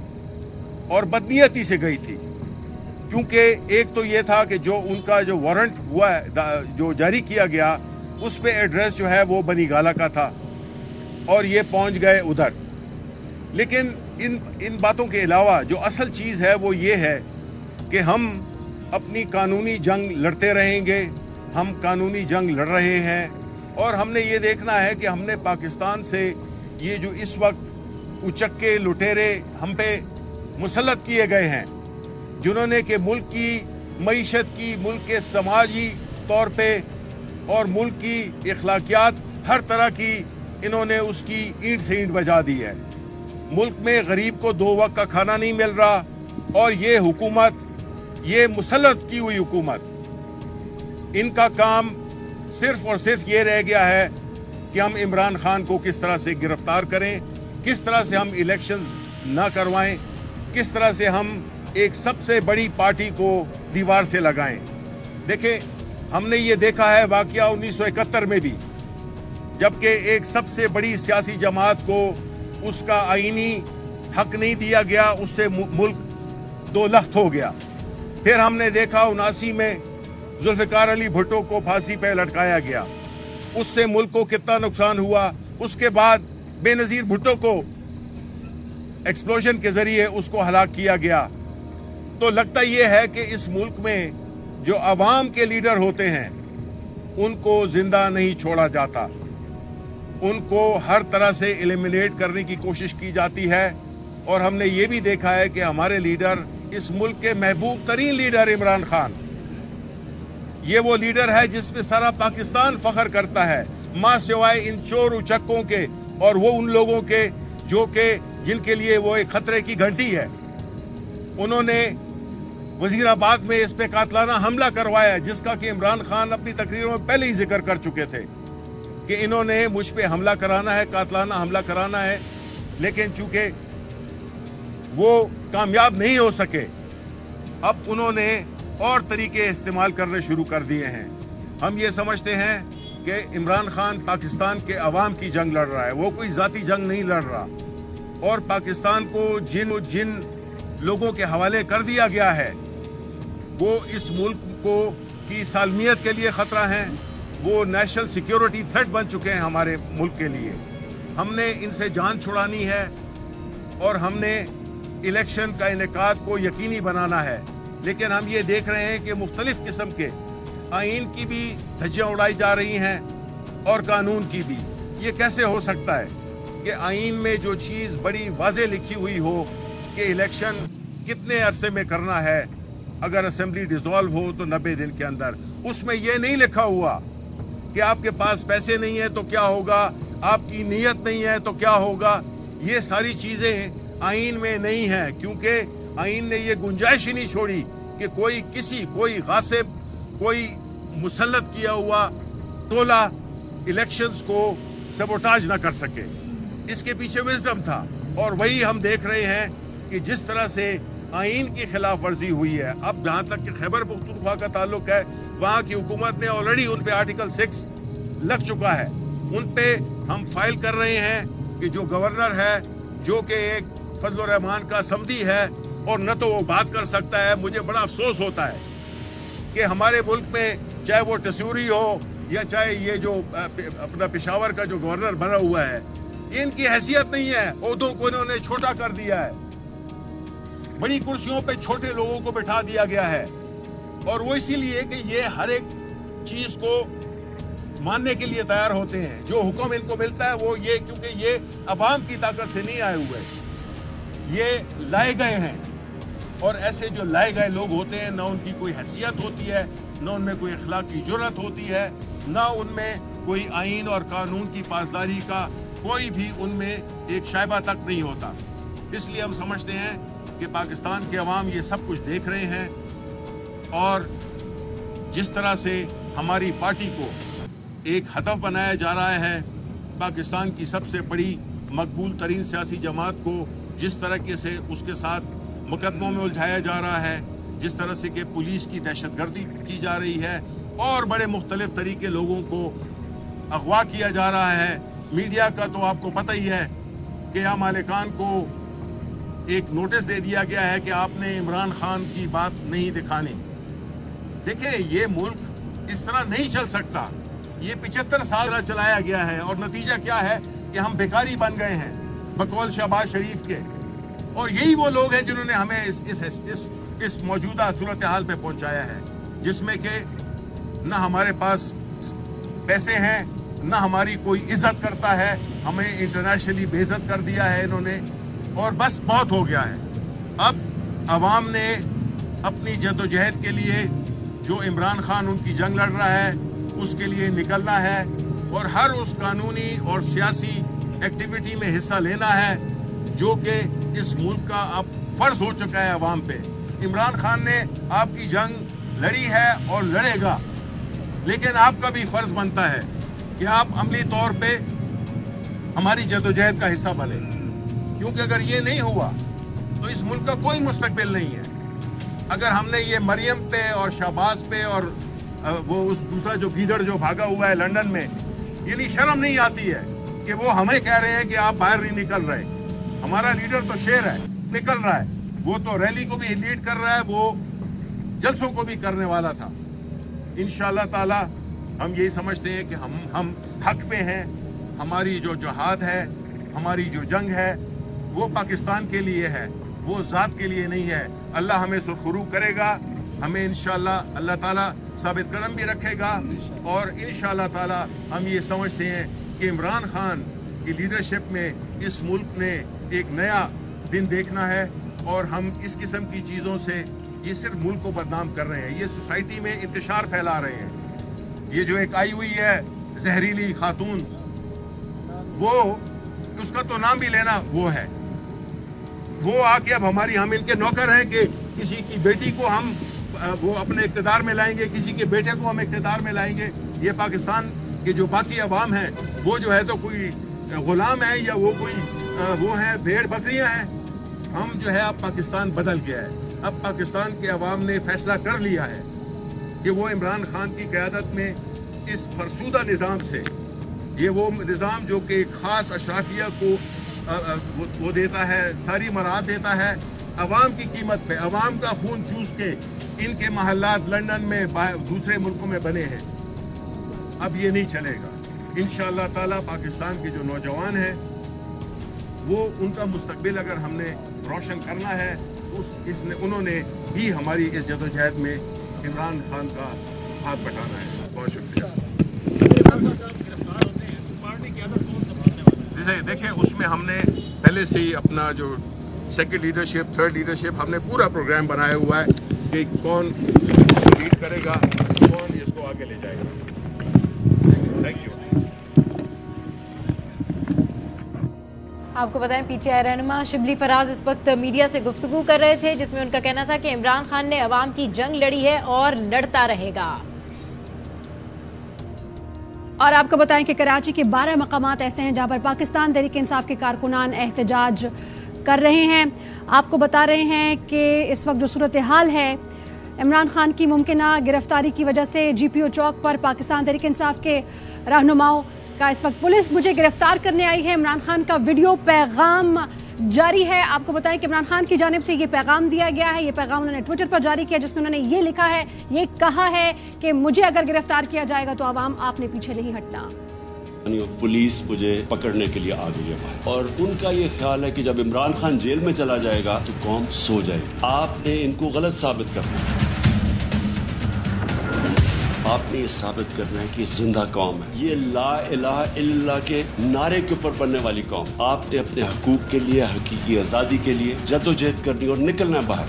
और बदनीयती से गई थी, क्योंकि एक तो ये था कि जो उनका जो वारंट हुआ है, जो जारी किया गया, उस पे एड्रेस जो है वो बनी गाला का था और ये पहुँच गए उधर। लेकिन इन बातों के अलावा जो असल चीज़ है वो ये है कि हम अपनी कानूनी जंग लड़ते रहेंगे। हम कानूनी जंग लड़ रहे हैं और हमने ये देखना है कि हमने पाकिस्तान से ये जो इस वक्त उचक्के लुटेरे हम पे मुसल्लत किए गए हैं, जिन्होंने कि मुल्क की मईशत की, मुल्क के समाजी तौर पे और मुल्क की इखलाकियात हर तरह की इन्होंने उसकी ईंट से ईंट बजा दी है। मुल्क में गरीब को 2 वक्त का खाना नहीं मिल रहा और ये हुकूमत, ये मुसल्लत की हुई हुकूमत, इनका काम सिर्फ और सिर्फ ये रह गया है कि हम इमरान खान को किस तरह से गिरफ्तार करें, किस तरह से हम इलेक्शंस ना करवाएं, किस तरह से हम एक सबसे बड़ी पार्टी को दीवार से लगाएं। देखें, हमने ये देखा है वाकया 1971 में भी, जबकि एक सबसे बड़ी सियासी जमात को उसका आईनी हक नहीं दिया गया, उससे मुल्क 2 लख्त हो गया। फिर हमने देखा 79 में जुल्फ़िकार अली भुट्टो को फांसी पे लटकाया गया, उससे मुल्क को कितना नुकसान हुआ। उसके बाद बेनज़ीर भुट्टो को एक्सप्लोजन के जरिए उसको हलाक किया गया। तो लगता यह है कि इस मुल्क में जो अवाम के लीडर होते हैं उनको जिंदा नहीं छोड़ा जाता, उनको हर तरह से एलिमिनेट करने की कोशिश की जाती है। और हमने ये भी देखा है कि हमारे लीडर, इस मुल्क के महबूब तरीन लीडर इमरान खान, ये वो लीडर है जिस पे सारा पाकिस्तान फख्र करता है, मां सिवाय इन चोर उचक्कों के और वो उन लोगों के जो के जिनके लिए वो एक खतरे की घंटी है। उन्होंने वजीराबाद में इस पे कातलाना हमला करवाया, जिसका कि इमरान खान अपनी तकरीरों में पहले ही जिक्र कर चुके थे कि इन्होंने मुझ पे हमला कराना है, कातलाना हमला कराना है। लेकिन चूंकि वो कामयाब नहीं हो सके, अब उन्होंने और तरीके इस्तेमाल करने शुरू कर दिए हैं। हम ये समझते हैं कि इमरान खान पाकिस्तान के अवाम की जंग लड़ रहा है, वो कोई जाती जंग नहीं लड़ रहा। और पाकिस्तान को जिन लोगों के हवाले कर दिया गया है वो इस मुल्क को की सालमियत के लिए खतरा है, वो नेशनल सिक्योरिटी थ्रेट बन चुके हैं हमारे मुल्क के लिए। हमने इनसे जान छुड़ानी है और हमने इलेक्शन का इनेकाद को यकीनी बनाना है। लेकिन हम ये देख रहे हैं कि मुख्तलिफ किस्म के आइन की भी धज्जियां उड़ाई जा रही हैं और कानून की भी। ये कैसे हो सकता है कि आइन में जो चीज़ बड़ी वाज़े लिखी हुई हो कि इलेक्शन कितने अरसे में करना है, अगर असेंबली डिसॉल्व हो तो 90 दिन के अंदर, उसमें यह नहीं लिखा हुआ कि आपके पास पैसे नहीं है तो क्या होगा, आपकी नीयत नहीं है तो क्या होगा। ये सारी चीज़ें आइन में नहीं है, क्योंकि आइन ने ये गुंजाइश ही नहीं छोड़ी कि कोई गासिब, कोई मुसल्लत किया हुआ टोला इलेक्शंस को सबोटाज ना कर सके। इसके पीछे विजडम था और वही हम देख रहे हैं कि जिस तरह से आइन की खिलाफ वर्जी हुई है। अब जहाँ तक कि खैबर पख्तूनख्वा का ताल्लुक है, वहाँ की हुकूमत ने ऑलरेडी उन पे आर्टिकल 6 लग चुका है। उन पे हम फाइल कर रहे हैं कि जो गवर्नर है, जो कि एक फजल रहमान का समधी है और न तो वो बात कर सकता है। मुझे बड़ा अफसोस होता है कि हमारे मुल्क में चाहे वो टसूरी हो या चाहे ये जो अपना पेशावर का जो गवर्नर बना हुआ है, इनकी हैसियत नहीं है। ओहदों को इन्होंने छोटा कर दिया है, बड़ी कुर्सियों पे छोटे लोगों को बिठा दिया गया है। और वो इसीलिए कि ये हर एक चीज को मानने के लिए तैयार होते हैं। जो हुक्म इनको मिलता है वो ये, क्योंकि ये अवाम की ताकत से नहीं आए हुए, ये लाए गए हैं। और ऐसे जो लाए गए लोग होते हैं, ना उनकी कोई हैसियत होती है, ना उनमें कोई अखलाकी जुर्रत होती है, ना उनमें कोई आइन और कानून की पासदारी का कोई भी उनमें एक शायबा तक नहीं होता। इसलिए हम समझते हैं कि पाकिस्तान के अवाम ये सब कुछ देख रहे हैं और जिस तरह से हमारी पार्टी को एक हदफ बनाया जा रहा है, पाकिस्तान की सबसे बड़ी मकबूल तरीन सियासी जमात को जिस तरीके से उसके साथ मुकदमों में उलझाया जा रहा है, जिस तरह से कि पुलिस की दहशतगर्दी की जा रही है और बड़े मुख्तलिफ तरीके लोगों को अगवा किया जा रहा है। मीडिया का तो आपको पता ही है कि या मालिकान को एक नोटिस दे दिया गया है कि आपने इमरान खान की बात नहीं दिखानी। देखिए, ये मुल्क इस तरह नहीं चल सकता। ये 75 साल चलाया गया है और नतीजा क्या है कि हम बेकारी बन गए हैं बकौल शहबाज शरीफ के। और यही वो लोग हैं जिन्होंने हमें इस मौजूदा सूरत हाल पे पहुंचाया है, जिसमें कि न हमारे पास पैसे हैं, न हमारी कोई इज्जत करता है। हमें इंटरनेशनली बेइज्जत कर दिया है इन्होंने और बस बहुत हो गया है। अब अवाम ने अपनी जद्दोजहद के लिए, जो इमरान खान उनकी जंग लड़ रहा है, उसके लिए निकलना है और हर उस कानूनी और सियासी एक्टिविटी में हिस्सा लेना है जो कि इस मुल्क का अब फर्ज हो चुका है अवाम पे। इमरान खान ने आपकी जंग लड़ी है और लड़ेगा, लेकिन आपका भी फर्ज बनता है कि आप अमली तौर पे हमारी जद्दोजहद का हिस्सा बने, क्योंकि अगर ये नहीं हुआ तो इस मुल्क का कोई मुस्तकबिल नहीं है। अगर हमने ये मरियम पे और शहबाज पे और वो उस दूसरा जो गीदड़ जो भागा हुआ है लंदन में, यानी शर्म नहीं आती है कि वो हमें कह रहे हैं कि आप बाहर नहीं निकल रहे। हमारा लीडर तो शेर है, निकल रहा है, वो तो रैली को भी लीड कर रहा है, वो जलसों को भी करने वाला था। इंशाअल्लाह ताला हम यही समझते हैं कि हम हक पे हैं। हमारी जो जहाद है, हमारी जो जंग है, वो पाकिस्तान के लिए है, वो ज़ात के लिए नहीं है। अल्लाह हमें सुरखरू करेगा, हमें इंशाअल्लाह अल्लाह ताला साबित कदम भी रखेगा। और इंशाअल्लाह ताला हम ये समझते हैं कि इमरान खान की लीडरशिप में इस मुल्क ने एक नया दिन देखना है और हम इस किस्म की चीज़ों से ये सिर्फ मुल्क को बदनाम कर रहे हैं, ये सोसाइटी में इंतशार फैला रहे हैं। ये जो एक आई हुई है जहरीली खातून, वो उसका तो नाम भी लेना वो है, वो आके अब हम इनके नौकर हैं कि किसी की बेटी को हम वो अपने इक़्तिदार में लाएंगे, किसी के बेटे को हम इक़्तिदार में लाएंगे। ये पाकिस्तान के जो बाकी अवाम है वो जो है तो कोई गुलाम है या वो कोई वो है भेड़ बकरियां हैं। हम जो है अब पाकिस्तान बदल गया है। अब पाकिस्तान के अवाम ने फैसला कर लिया है कि वो इमरान खान की क़यादत में इस फरसूदा निज़ाम से, ये वो निज़ाम जो कि ख़ास अशराफिया को वो देता है, सारी मराहत देता है अवाम की कीमत पे, अवाम का खून चूस के इनके महल्लात लंदन में दूसरे मुल्कों में बने हैं। अब ये नहीं चलेगा। इंशाअल्लाह ताला पाकिस्तान के जो नौजवान हैं वो उनका मुस्तकबिल अगर हमने रोशन करना है तो उन्होंने ही हमारी इस जदोजहद में इमरान खान का हाथ बटाना है। बहुत शुक्रिया। जैसे देखिए उसमें हमने पहले से ही अपना जो सेकंड लीडरशिप, थर्ड लीडरशिप, हमने पूरा प्रोग्राम बनाया हुआ है कि कौन इसको लीड करेगा, कौन इसको आगे ले जाएगा। Thank you. आपको बताएं पीटीआई रहनुमा शिबली फराज इस वक्त मीडिया से गुफ्तगू कर रहे थे, जिसमें उनका कहना था कि इमरान खान ने अवाम की जंग लड़ी है और लड़ता रहेगा। और आपको बताएं कि कराची के 12 मकामात ऐसे हैं जहां पर पाकिस्तान तहरीक इंसाफ के कारकुनान एहतजाज कर रहे हैं। आपको बता रहे हैं कि इस वक्त जो सूरत हाल है, इमरान खान की मुमकिना गिरफ्तारी की वजह से GPO चौक पर पाकिस्तान तहरीक इंसाफ के रहनुमाओं का इस वक्त पुलिस मुझे गिरफ्तार करने आई है। इमरान खान का वीडियो पैगाम जारी है। आपको बताएं कि इमरान खान की जानिब से ये पैगाम दिया गया है। ये पैगाम उन्होंने ट्विटर पर जारी किया, जिसमें उन्होंने ये लिखा है, ये कहा है कि मुझे अगर गिरफ्तार किया जाएगा तो आवाम आपने पीछे नहीं हटना। पुलिस मुझे पकड़ने के लिए आ गई है और उनका ये ख्याल है कि जब इमरान खान जेल में चला जाएगा तो कौम सो जाएगी। आपने इनको गलत साबित करना है। आपने ये साबित करना है कि जिंदा कौम है, ये ला इलाहा इल्लल्लाह के नारे के ऊपर बनने वाली कौम। आपने अपने हकूक के लिए, हकीकी आजादी के लिए जद्दोजहद करनी और निकलना बाहर।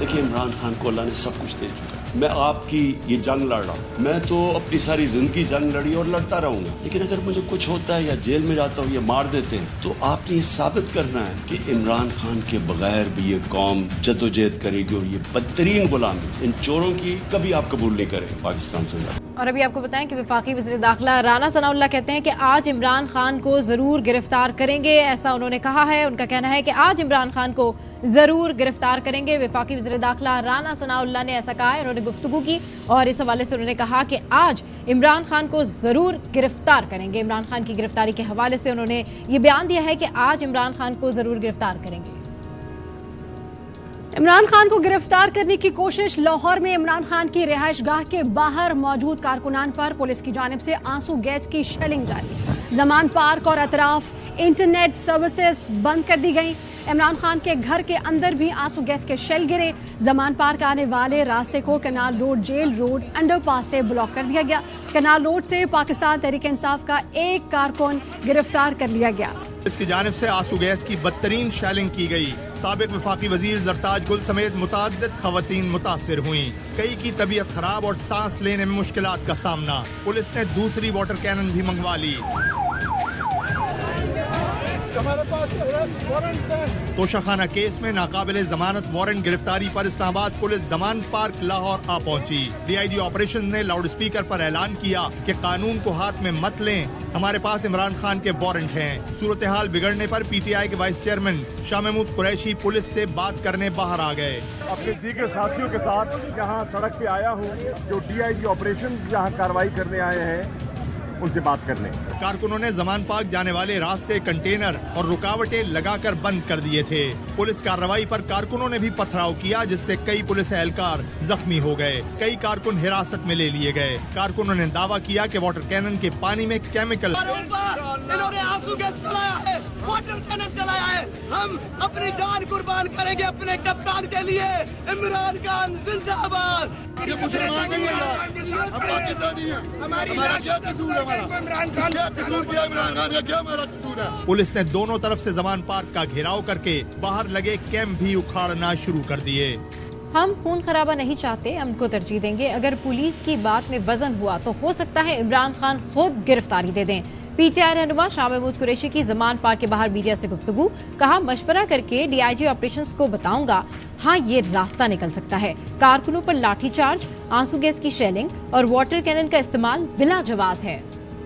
देखिए इमरान खान को अल्लाह ने सब कुछ दे चुका है। मैं आपकी ये जंग लड़ रहा हूँ, मैं तो अपनी सारी जिंदगी जंग लड़ी और लड़ता रहूंगा, लेकिन अगर मुझे कुछ होता है या जेल में जाता हूँ या मार देते हैं तो आपने ये साबित करना है कि इमरान खान के बगैर भी ये कौम जद्दोजहद करेगी और ये बदतरीन गुलामी इन चोरों की कभी आप कबूल नहीं करेंगे पाकिस्तान से। और अभी आपको बताएं कि वफाकी वज़ीर दाखिला राना सनाउल्लाह कहते हैं कि आज इमरान खान को जरूर गिरफ्तार करेंगे, ऐसा उन्होंने कहा है। उनका कहना है कि आज इमरान खान को जरूर गिरफ्तार करेंगे। वफाकी वज़ीर दाखिला राना सनाउल्लाह ने ऐसा कहा है। उन्होंने गुफ्तगू की और इस हवाले से उन्होंने कहा कि आज इमरान खान को जरूर गिरफ्तार करेंगे। इमरान खान की गिरफ्तारी के हवाले से उन्होंने ये बयान दिया है कि आज इमरान खान को जरूर गिरफ्तार करेंगे। इमरान खान को गिरफ्तार करने की कोशिश। लाहौर में इमरान खान की रिहाइश गाह के बाहर मौजूद कारकुनान पर पुलिस की जानिब से आंसू गैस की शेलिंग जारी। जमान पार्क और अतराफ इंटरनेट सर्विसेज बंद कर दी गई। इमरान खान के घर के अंदर भी आंसू गैस के शेल गिरे। जमान पार्क आने वाले रास्ते को canal road, jail road, underpass से ब्लॉक कर दिया गया। कनाल रोड से पाकिस्तान तहरीक इंसाफ का एक कारकुन गिरफ्तार कर लिया गया। इसकी जानिब से आंसू गैस की बदतरीन शेलिंग की गई। साबिक वफाकी वजीर जरताज गुल समेत मुताद्दिद खवातीन मुतासिर हुई। कई की तबीयत खराब और सांस लेने में मुश्किलात का सामना। पुलिस ने दूसरी वाटर कैनन भी मंगवा ली। तोशाखाना केस में नाकाबिले जमानत वारंट गिरफ्तारी पर इस्लामाबाद पुलिस जमान पार्क लाहौर आ पहुंची। DIG ऑपरेशन ने लाउड स्पीकर पर ऐलान किया कि कानून को हाथ में मत लें, हमारे पास इमरान खान के वारंट हैं। सूरत हाल बिगड़ने पर PTI के vice chairman Shah Mahmood Qureshi police से बात करने बाहर आ गए। अपने दीगर साथियों के साथ यहाँ सड़क पे आया हूँ, जो DIG ऑपरेशन यहाँ कार्रवाई करने आए हैं उनसे बात करने। कारकुनों ने जमान पार्क जाने वाले रास्ते, कंटेनर और रुकावटें लगाकर बंद कर दिए थे। पुलिस कार्रवाई पर कारकुनों ने भी पथराव किया, जिससे कई पुलिस एहलकार जख्मी हो गए। कई कारकुन हिरासत में ले लिए गए। कारकुनों ने दावा किया कि वाटर कैनन के पानी में केमिकल। इन्होंने आंसू गैस चलाया है, वाटर कैनन चलाया है। हम अपनी जान कुर्बान करेंगे अपने कप्तान के लिए। इमरान खान जिंदाबाद। पुलिस ने दोनों तरफ से जमान पार्क का घेराव करके बाहर लगे कैंप भी उखाड़ना शुरू कर दिए। हम खून खराबा नहीं चाहते, हम उनको तरजीह देंगे। अगर पुलिस की बात में वजन हुआ तो हो सकता है इमरान खान खुद गिरफ्तारी दे दें। PTI रहनुमा शाह महमूद कुरैशी की जमान पार्क के बाहर मीडिया से गुफ्तगू। कहा, मशवरा करके DIG ऑपरेशंस को बताऊंगा। हाँ, ये रास्ता निकल सकता है। कारकुनों पर लाठीचार्ज, आंसू गैस की शेलिंग और वाटर कैनन का इस्तेमाल बिला जवाज है।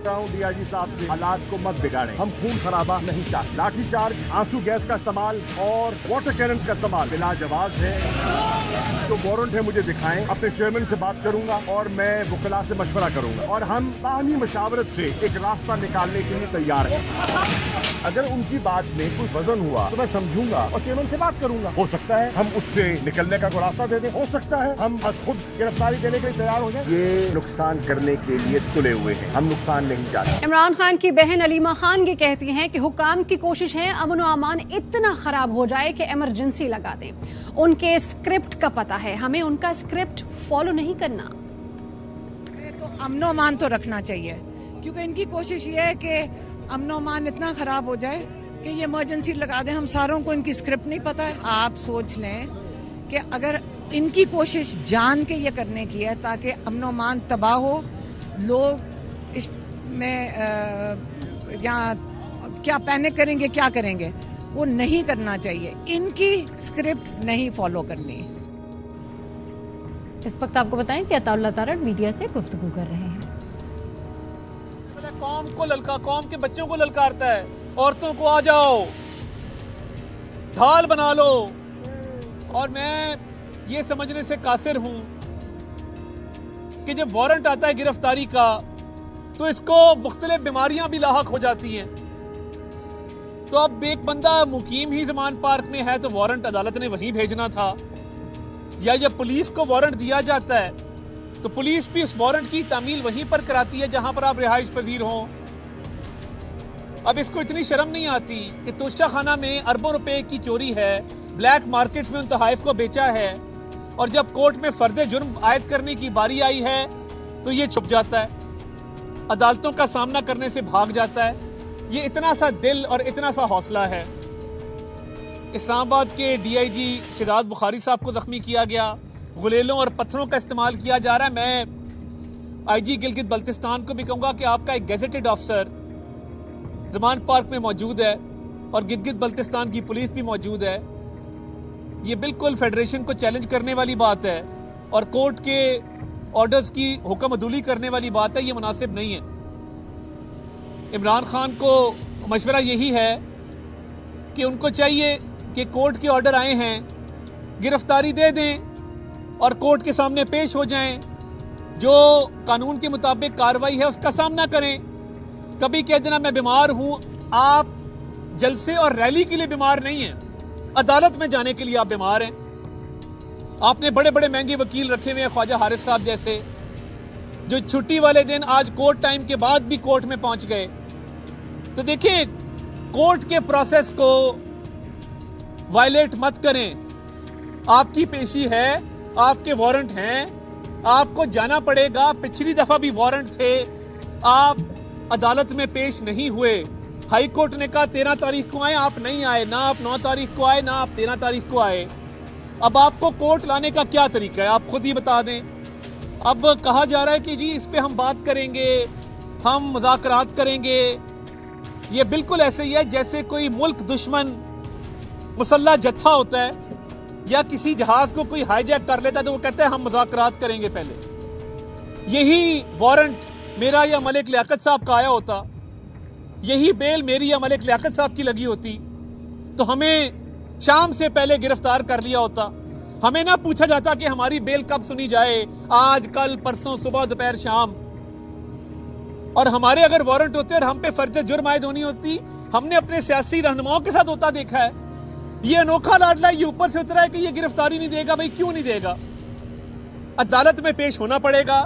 DIG साहब से हालात को मत बिगाड़े, हम खून खराबा नहीं चाहते। लाठीचार्ज, आंसू गैस का इस्तेमाल और वाटर कैनन का इस्तेमाल बिला जवाज है। जो वारंट है मुझे दिखाएं, अपने चेयरमैन से बात करूंगा और मैं वकला से मशवरा करूंगा और हम बाहमी मशावरत से एक रास्ता निकालने के लिए तैयार हैं। अगर उनकी बात में कोई वजन हुआ तो मैं समझूंगा और चेयरमैन से बात करूंगा। हो सकता है हम उससे निकलने का कोई रास्ता दे दें, हो सकता है हम खुद गिरफ्तारी देने के लिए तैयार हो जाए। ये नुकसान करने के लिए तुले हुए हैं, हम नुकसान नहीं चाहते। इमरान खान की बहन अलीमा खान ये कहती हैं कि हुकाम की कोशिश है अमन और अमान इतना खराब हो जाए कि इमरजेंसी लगा दें। उनके स्क्रिप्ट का पता है, हमें उनका स्क्रिप्ट फॉलो नहीं करना। तो अमन और अमान तो रखना चाहिए, क्योंकि इनकी कोशिश ये है कि अमन और अमान इतना खराब हो जाए कि ये इमरजेंसी लगा दें। हम सारों को इनकी स्क्रिप्ट नहीं पता है। आप सोच लें कि अगर इनकी कोशिश जान के ये करने की है ताकि अमन और अमान तबाह हो, लोग इसमें क्या पैनिक करेंगे, क्या करेंगे, वो नहीं करना चाहिए। इनकी स्क्रिप्ट नहीं फॉलो करनी। इस वक्त आपको बताएं कि अताउल्लाह तारड़ मीडिया से गुफ्तगू कर रहे हैं। कौम को कौम के बच्चों को ललकारता है, औरतों को आ जाओ, ढाल बना लो। और मैं ये समझने से कासिर हूं कि जब वारंट आता है गिरफ्तारी का तो इसको मुख्तलिफ बीमारियां भी लाहक हो जाती हैं। तो अब एक बंदा मुकीम ही ज़मान पार्क में है तो वारंट अदालत ने वहीं भेजना था, या जब पुलिस को वारंट दिया जाता है तो पुलिस भी उस वारंट की तामील वहीं पर कराती है जहां पर आप रिहाइश पजीर हों। अब इसको इतनी शर्म नहीं आती कि तोशा खाना में अरबों रुपए की चोरी है, ब्लैक मार्केट में उन तोहाइफ को बेचा है, और जब कोर्ट में फर्दे जुर्म आयद करने की बारी आई है तो ये छुप जाता है, अदालतों का सामना करने से भाग जाता है। ये इतना सा दिल और इतना सा हौसला है। इस्लामाबाद के डीआईजी शिदात बुखारी साहब को जख्मी किया गया, गुलेलों और पत्थरों का इस्तेमाल किया जा रहा है। मैं आईजी गिलगित बल्तिस्तान को भी कहूंगा कि आपका एक गेजेटेड अफसर ज़मान पार्क में मौजूद है और गिलगित बल्तिस्तान की पुलिस भी मौजूद है। ये बिल्कुल फेडरेशन को चैलेंज करने वाली बात है और कोर्ट के ऑर्डर्स की हुक्म अदूली करने वाली बात है। ये मुनासिब नहीं है। इमरान खान को मशवरा यही है कि उनको चाहिए कि कोर्ट के ऑर्डर आए हैं, गिरफ्तारी दे दें और कोर्ट के सामने पेश हो जाएं, जो कानून के मुताबिक कार्रवाई है उसका सामना करें। कभी कह देना मैं बीमार हूं, आप जलसे और रैली के लिए बीमार नहीं हैं, अदालत में जाने के लिए आप बीमार हैं। आपने बड़े बड़े महंगे वकील रखे हुए हैं, ख्वाजा हारिस साहब जैसे, जो छुट्टी वाले दिन आज कोर्ट टाइम के बाद भी कोर्ट में पहुंच गए। तो देखिए, कोर्ट के प्रोसेस को वायलेट मत करें। आपकी पेशी है, आपके वारंट हैं, आपको जाना पड़ेगा। पिछली दफा भी वारंट थे, आप अदालत में पेश नहीं हुए। हाई कोर्ट ने कहा 13 तारीख को आए, आप नहीं आए, ना आप 9 तारीख को आए, ना आप 13 तारीख को आए। अब आपको कोर्ट लाने का क्या तरीका है, आप खुद ही बता दें। अब कहा जा रहा है कि जी इस पे हम बात करेंगे, हम मुज़ाकरात करेंगे। ये बिल्कुल ऐसे ही है जैसे कोई मुल्क दुश्मन मुसल्ला जत्था होता है या किसी जहाज को कोई हाईजैक कर लेता है तो वो कहता है हम मुज़ाकरात करेंगे पहले। यही वारंट मेरा या मलिक लियाकत साहब का आया होता, यही बेल मेरी या मलिक लियाकत साहब की लगी होती तो हमें शाम से पहले गिरफ्तार कर लिया होता। हमें ना पूछा जाता कि हमारी बेल कब सुनी जाए, आज, कल, परसों, सुबह, दोपहर, शाम। और हमारे अगर वारंट होते और हम पे फर्ज जुर्म आयद होनी होती, हमने अपने सियासी रहनुमाओं के साथ होता देखा है। ये अनोखा लाडला ये ऊपर से उतरा है कि ये गिरफ्तारी नहीं देगा। भाई क्यों नहीं देगा? अदालत में पेश होना पड़ेगा,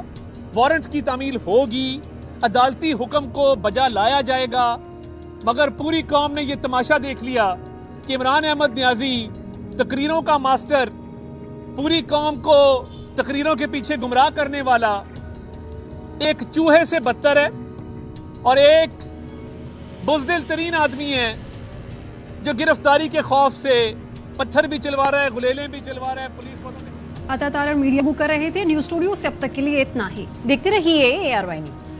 वारंट की तामील होगी, अदालती हुक्म को बजा लाया जाएगा। मगर पूरी कौम ने यह तमाशा देख लिया कि इमरान अहमद न्याजी तकरीरों का मास्टर, पूरी कौम को तकरीरों के पीछे गुमराह करने वाला एक चूहे से बदतर है और एक बुज़दिल तरीन आदमी है जो गिरफ्तारी के खौफ से पत्थर भी चलवा रहा है, गुलेलें भी चलवा रहा है। पुलिस वालों ने अता तारड़ मीडिया बुक कर रहे थे। न्यूज़ स्टूडियो से अब तक के लिए इतना ही। देखते रहिए ARY न्यूज़।